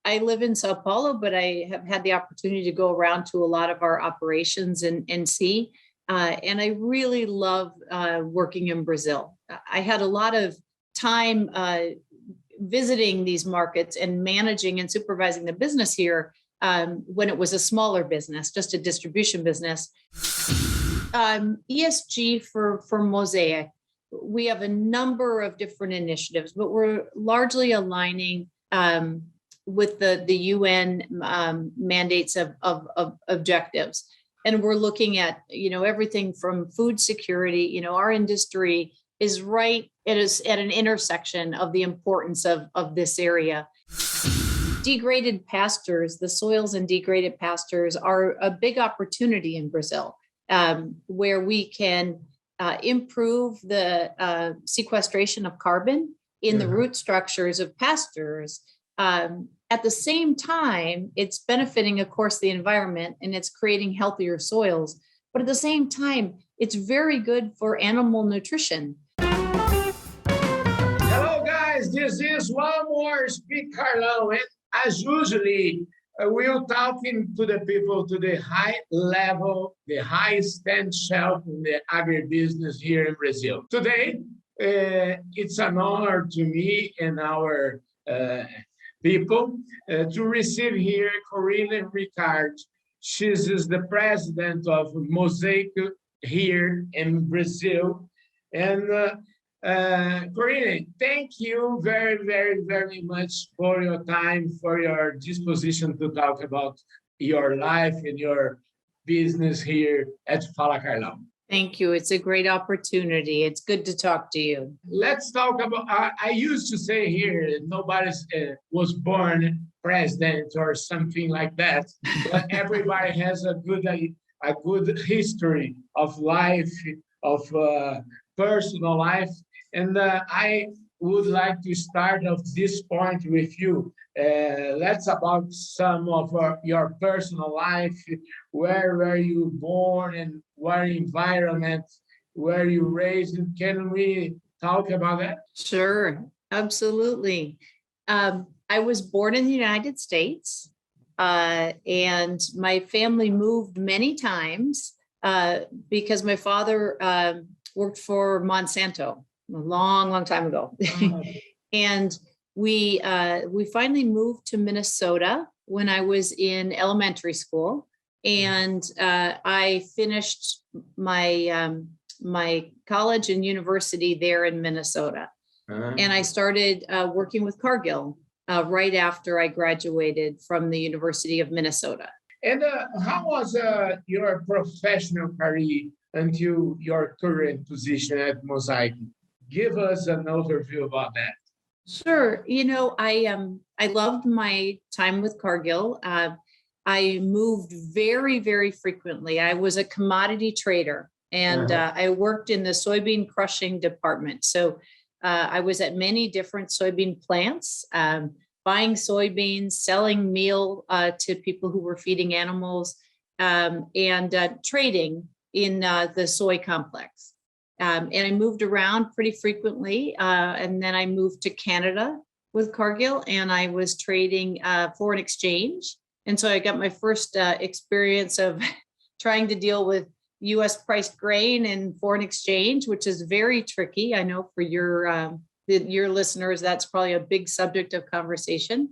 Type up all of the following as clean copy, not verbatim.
I live in Sao Paulo, but I have had the opportunity to go around to a lot of our operations and see. And I really love working in Brazil. I had a lot of time visiting these markets and managing and supervising the business here when it was a smaller business, just a distribution business. ESG for Mosaic, we have a number of different initiatives, but we're largely aligning with the UN mandates of objectives. And we're looking at, everything from food security. Our industry is right. It is at an intersection of the importance of this area. Degraded pastures, the soils and degraded pastures are a big opportunity in Brazil, where we can improve the sequestration of carbon in the root structures of pastures. At the same time, it's benefiting, of course, the environment, and it's creating healthier soils. But at the same time, it's very good for animal nutrition. Hello, guys. This is one more Speak Carlão. And as usually, we'll talking to the people to the high level, the high stand shelf in the agribusiness here in Brazil. Today, it's an honor to me and our people to receive here Corrine Ricard. She is the president of Mosaic here in Brazil. And Corrine, thank you very, very, very much for your time, for your disposition to talk about your life and your business here at Fala Carlão. Thank you. It's a great opportunity. It's good to talk to you. Let's talk about, I used to say here, nobody was born president or something like that, but everybody has a good history of life, of personal life. And I would like to start off this point with you. Let's about some of your personal life. Where were you born and what environment were you raised in? Can we talk about that? Sure, absolutely. I was born in the United States, and my family moved many times because my father worked for Monsanto a long, long time ago. Oh. And we finally moved to Minnesota when I was in elementary school, and I finished my my college and university there in Minnesota. And I started working with Cargill right after I graduated from the University of Minnesota. And how was your professional career until your current position at Mosaic? Give us an overview about that. Sure. I loved my time with Cargill. I moved very, very frequently. I was a commodity trader, and I worked in the soybean crushing department. So I was at many different soybean plants, buying soybeans, selling meal to people who were feeding animals, and trading in the soy complex. And I moved around pretty frequently. And then I moved to Canada with Cargill, and I was trading foreign exchange. And so I got my first experience of trying to deal with US priced grain and foreign exchange, which is very tricky. I know for your listeners, that's probably a big subject of conversation.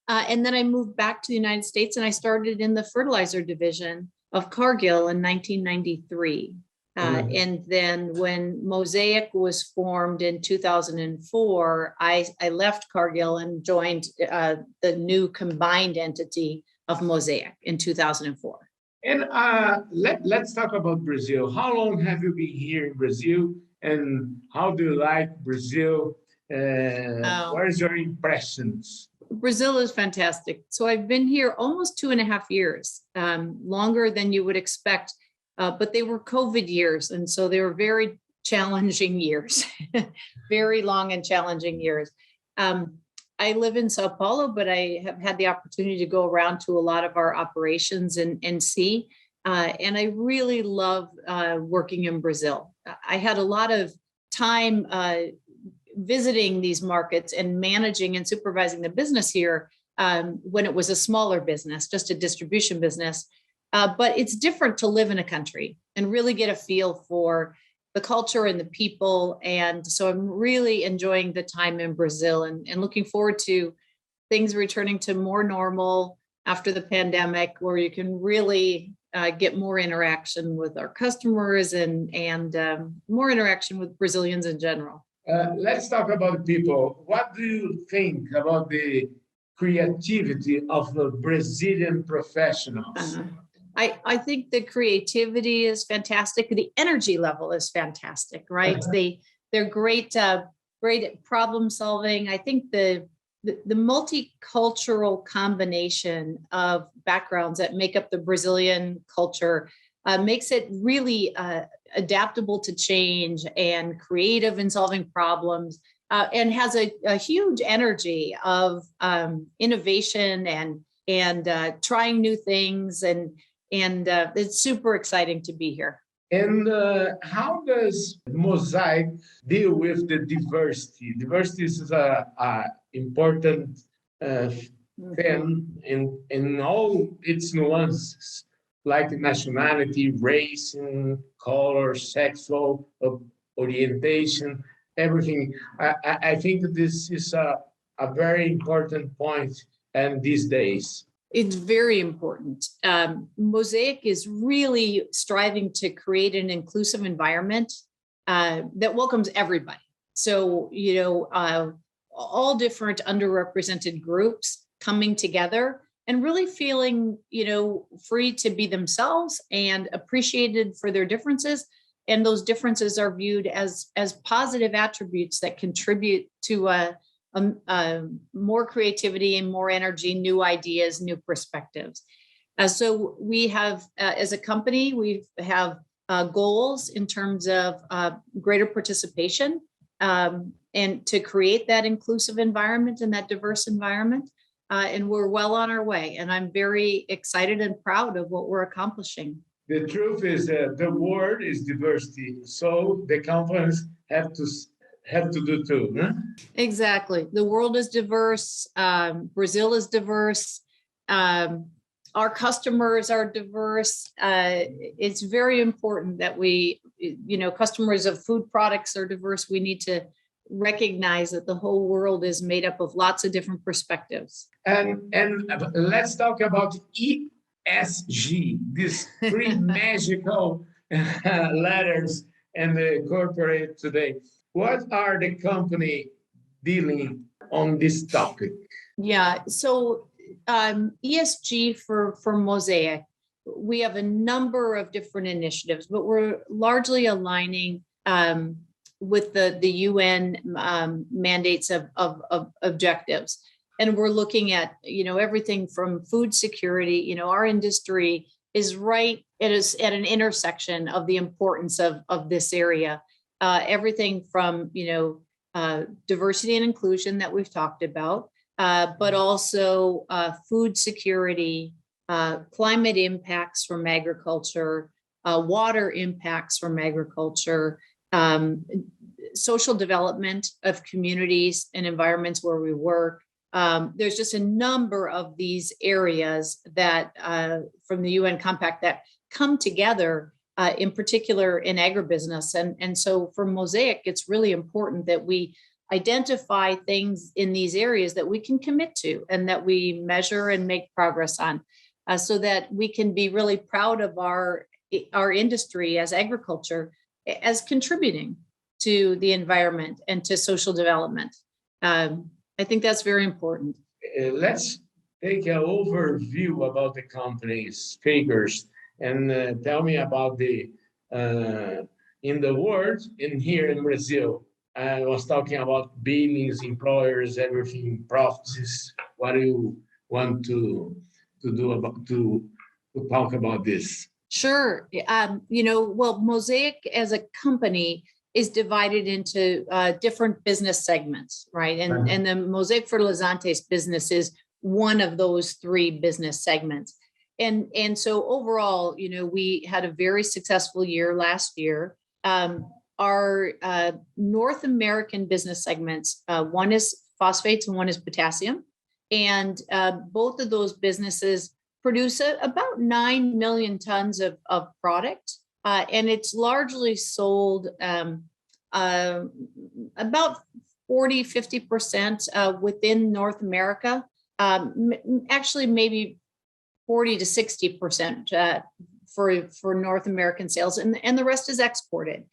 And then I moved back to the United States, and I started in the fertilizer division of Cargill in 1993. And then when Mosaic was formed in 2004, I left Cargill and joined the new combined entity of Mosaic in 2004. And let's talk about Brazil. How long have you been here in Brazil, and how do you like Brazil? What is your impressions? Brazil is fantastic. So I've been here almost 2.5 years, longer than you would expect. But they were COVID years. And so they were very challenging years, very long and challenging years. I live in Sao Paulo, but I have had the opportunity to go around to a lot of our operations and see. And I really love working in Brazil. I had a lot of time visiting these markets and managing and supervising the business here when it was a smaller business, just a distribution business. But it's different to live in a country and really get a feel for the culture and the people. And so I'm really enjoying the time in Brazil and looking forward to things returning to more normal after the pandemic, where you can really get more interaction with our customers and more interaction with Brazilians in general. Let's talk about people. What do you think about the creativity of the Brazilian professionals? I think the creativity is fantastic. The energy level is fantastic, right? They're great, great at problem solving. I think the multicultural combination of backgrounds that make up the Brazilian culture makes it really adaptable to change and creative in solving problems, and has a huge energy of innovation and trying new things. And it's super exciting to be here. And how does Mosaic deal with the diversity? Diversity is an important thing in all its nuances, like nationality, race, color, sexual orientation, everything. I think this is a very important point and these days. It's very important. Mosaic is really striving to create an inclusive environment that welcomes everybody. So, all different underrepresented groups coming together and really feeling, free to be themselves and appreciated for their differences. And those differences are viewed as positive attributes that contribute to more creativity and more energy, new ideas, new perspectives. So we have, as a company, we have goals in terms of greater participation and to create that inclusive environment and that diverse environment. And we're well on our way. And I'm very excited and proud of what we're accomplishing. The truth is that the word is diversity. So the companies have to do too. Huh? Exactly. The world is diverse. Brazil is diverse. Our customers are diverse. It's very important that we, customers of food products are diverse. We need to recognize that the whole world is made up of lots of different perspectives. And let's talk about ESG, these three magical letters in the corporate today. What are the company dealing on this topic? Yeah, so ESG for Mosaic, we have a number of different initiatives, but we're largely aligning with the UN mandates of objectives. And we're looking at, everything from food security. Our industry is right, it is at an intersection of the importance of this area. Everything from, diversity and inclusion that we've talked about, but also food security, climate impacts from agriculture, water impacts from agriculture, social development of communities and environments where we work. There's just a number of these areas that from the UN Compact that come together, in particular in agribusiness. And so for Mosaic, it's really important that we identify things in these areas that we can commit to and that we measure and make progress on, so that we can be really proud of our industry as agriculture as contributing to the environment and to social development. I think that's very important. Let's take an overview about the company's figures and tell me about the in the world and here in Brazil. I was talking about billions, employers, everything, profits. What do you want to do about to talk about this? Sure. Mosaic as a company is divided into different business segments, right? And the Mosaic Fertilizantes business is one of those three business segments. And so overall, we had a very successful year last year. Our North American business segments, one is phosphates and one is potassium. And both of those businesses produce about 9 million tons of product. And it's largely sold about 40-50% within North America. Actually, maybe 40 to 60% for North American sales, and the rest is exported.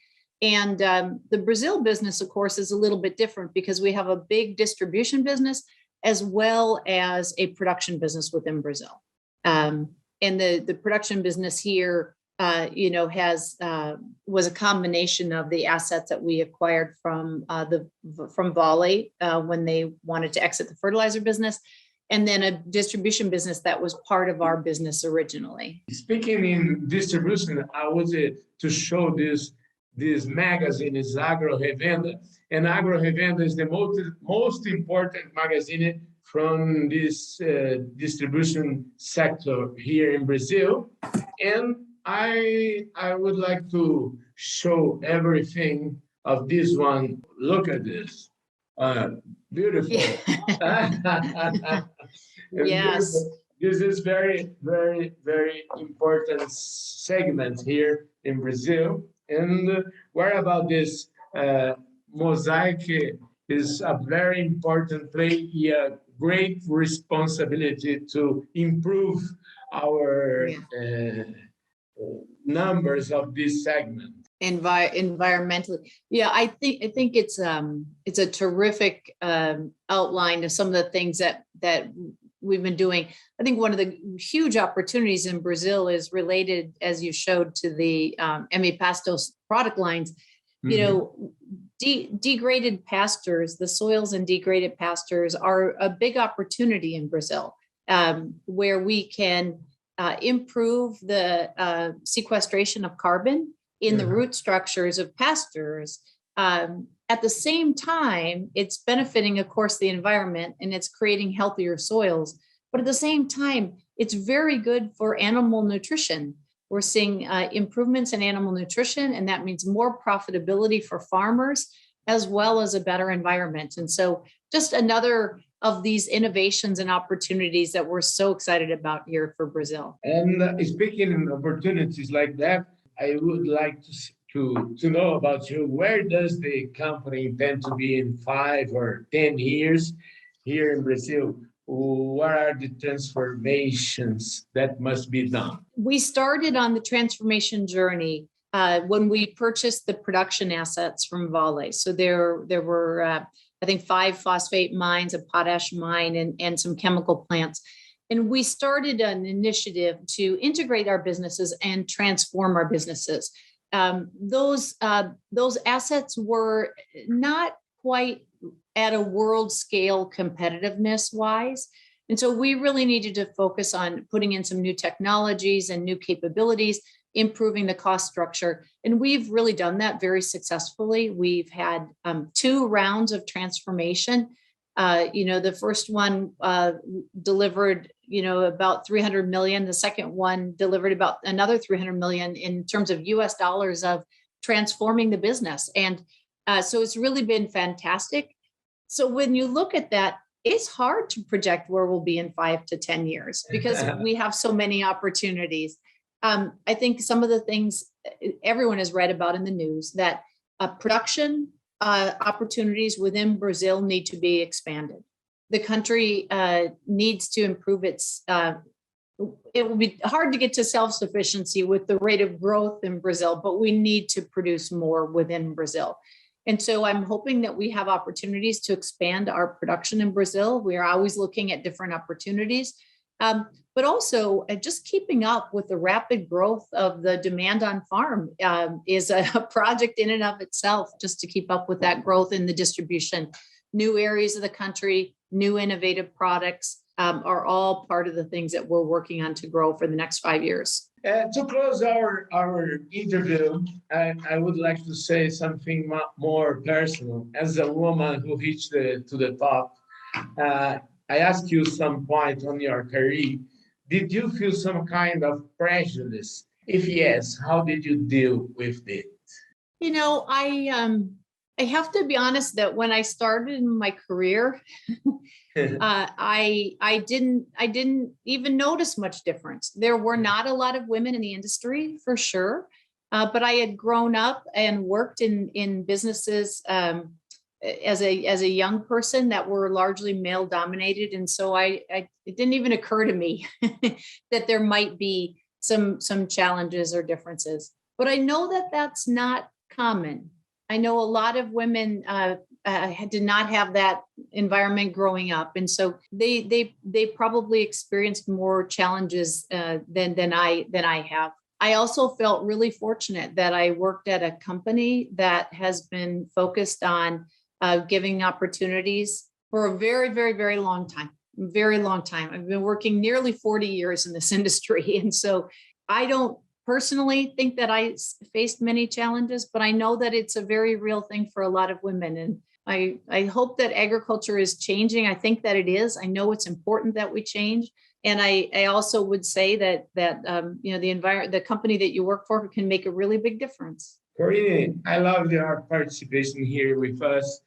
And the Brazil business, of course, is a little bit different because we have a big distribution business as well as a production business within Brazil. And the production business here, was a combination of the assets that we acquired from Vale when they wanted to exit the fertilizer business, and then a distribution business that was part of our business originally. Speaking in distribution, I was to show this magazine is Agro Revenda, and Agro Revenda is the most important magazine from this distribution sector here in Brazil. And I would like to show everything of this one. Look at this. Beautiful. Yeah. Yes. Beautiful. This is very, very, very important segment here in Brazil. And what about this? Mosaic is a very important play, a great responsibility to improve our numbers of this segment. Environmentally, yeah, I think it's a terrific outline of some of the things that we've been doing. I think one of the huge opportunities in Brazil is related, as you showed, to the Emi Pastos product lines. Degraded pastures, the soils and degraded pastures are a big opportunity in Brazil, where we can improve the sequestration of carbon in the root structures of pastures. At the same time, it's benefiting, of course, the environment, and it's creating healthier soils. But at the same time, it's very good for animal nutrition. We're seeing improvements in animal nutrition, and that means more profitability for farmers, as well as a better environment. And so just another of these innovations and opportunities that we're so excited about here for Brazil. And speaking of opportunities like that, I would like to know about you. Where does the company intend to be in 5 or 10 years here in Brazil? What are the transformations that must be done? We started on the transformation journey when we purchased the production assets from Vale. So there were, I think, 5 phosphate mines, a potash mine, and some chemical plants. And we started an initiative to integrate our businesses and transform our businesses. Those assets were not quite at a world scale competitiveness wise. And so we really needed to focus on putting in some new technologies and new capabilities, improving the cost structure. And we've really done that very successfully. We've had 2 rounds of transformation. The first one delivered, about 300 million. The second one delivered about another 300 million in terms of US dollars of transforming the business. And so it's really been fantastic. So when you look at that, it's hard to project where we'll be in 5 to 10 years because we have so many opportunities. I think some of the things everyone has read about in the news that production opportunities within Brazil need to be expanded. The country needs to improve its, it will be hard to get to self-sufficiency with the rate of growth in Brazil, but we need to produce more within Brazil. And so I'm hoping that we have opportunities to expand our production in Brazil. We are always looking at different opportunities, but also just keeping up with the rapid growth of the demand on farm is a project in and of itself, just to keep up with that growth in the distribution. New areas of the country, new innovative products are all part of the things that we're working on to grow for the next 5 years. To close our interview, I would like to say something more personal. As a woman who reached to the top, I asked you some point on your career. Did you feel some kind of prejudice? If yes, how did you deal with it? I have to be honest that when I started my career, I didn't even notice much difference. There were not a lot of women in the industry for sure, but I had grown up and worked in businesses as a young person that were largely male dominated, and so it didn't even occur to me that there might be some challenges or differences. But I know that that's not common. I know a lot of women did not have that environment growing up, and so they probably experienced more challenges than I have. I also felt really fortunate that I worked at a company that has been focused on giving opportunities for a very, very, very long time. Very long time. I've been working nearly 40 years in this industry, and so I don't personally think that I faced many challenges, but I know that it's a very real thing for a lot of women. And I hope that agriculture is changing. I think that it is. I know it's important that we change. And I also would say that the company that you work for can make a really big difference. Corrine, I love your participation here with us.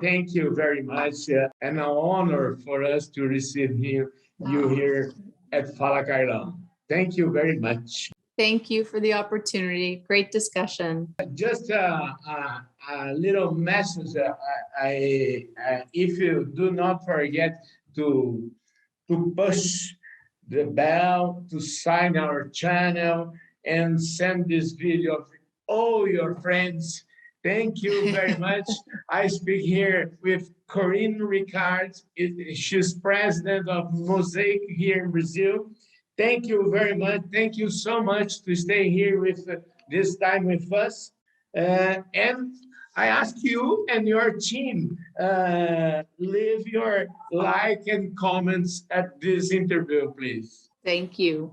Thank you very much. And an honor for us to receive you here at Fala Carlão. Thank you very much. Thank you for the opportunity. Great discussion. Just a little message. If you do not forget to push the bell, to sign our channel, and send this video to all your friends. Thank you very much. I speak here with Corrine Ricard. She's president of Mosaic here in Brazil. Thank you very much. Thank you so much to stay here with this time with us. And I ask you and your team, leave your like and comments at this interview, please. Thank you.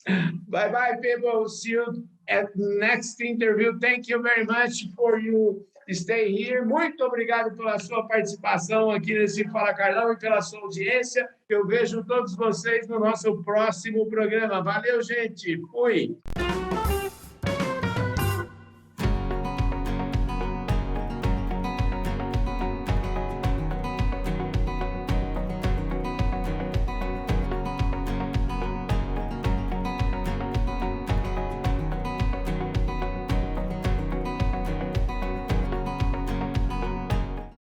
Bye-bye, people. See you at next interview. Thank you very much for you stay here. Muito obrigado pela sua participação aqui nesse Fala Carlão e pela sua audiência. Eu vejo todos vocês no nosso próximo programa. Valeu, gente. Fui.